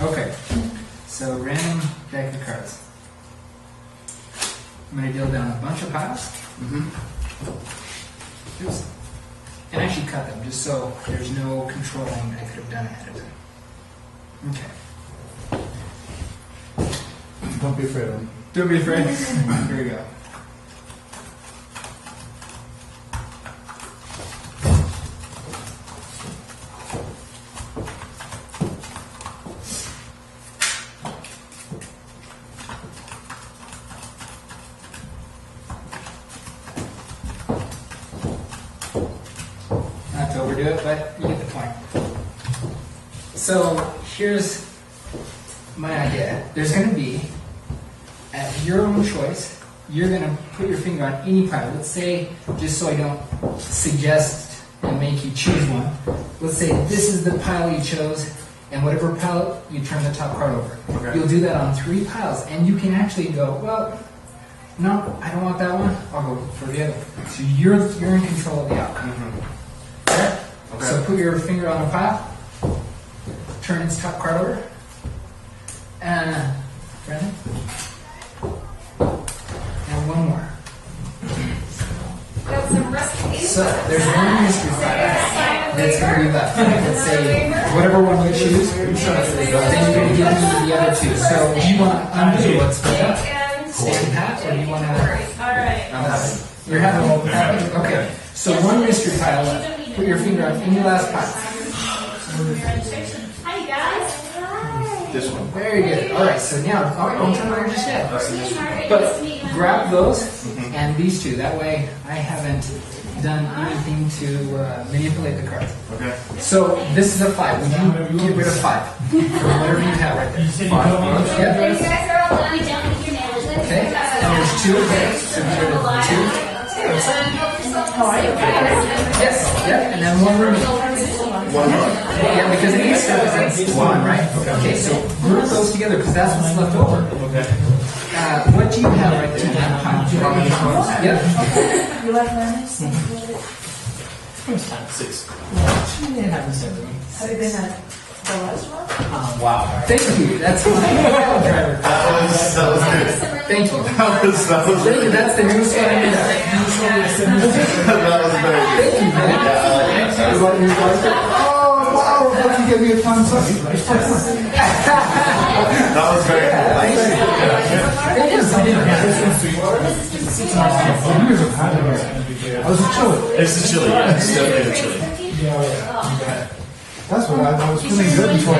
Okay. So random deck of cards. I'm going to deal down a bunch of piles. Oops. And actually cut them just so there's no controlling I could have done ahead of time. Okay. Don't be afraid of them. Don't be afraid. Here we go. Not to overdo it, but you get the point. So here's my idea. There's going to be, at your own choice, you're going to put your finger on any pile. Let's say, just so I don't suggest and make you choose one, let's say this is the pile you chose, and whatever pile, you turn the top card over. Okay. You'll do that on 3 piles, and you can actually go, well, no, I don't want that one, I'll go for the other. So you're in control of the outcome. Okay? So put your finger on a pile, turn its top card over, and Brandon? And one more. Got some recipes. So there's one mystery pile that's going to be left. Let's say whatever one you choose, then you're going to give me the other 2. So do you want to undo what's put up, stay pat, or do you want to? Alright. You're having okay. So one mystery pile left. Put your finger on any last pile. Hi guys. This one. Very good. All right. So now, don't turn around just yet. But grab those and these 2. That way, I haven't done anything to manipulate the cards. Okay. So this is a 5. Would you get rid of 5 from whatever you have right there? 5. You Yeah. guys are all done. You don't need your nails. Okay. And there's 2 of those. So get rid of 2. Yes. Yeah. And then 1 remaining. 1 more. Yeah, because it each represents 1, right? Okay, so group those together because that's what's left over. Okay. What do you have right there in that pile? Do you have any cards? Yep. You like mayonnaise? 6. Have you been at the restaurant? Wow. Thank you. That's my pile driver. That was good. Thank you. That was Thank you. That's the newest one I did. that was very good. Thank you, man. Oh, wow. Why don't you give me a thumbs up? That was very good. It is. I was a chili. It's the chili, yeah. It's definitely the chili. That's what I was feeling good before I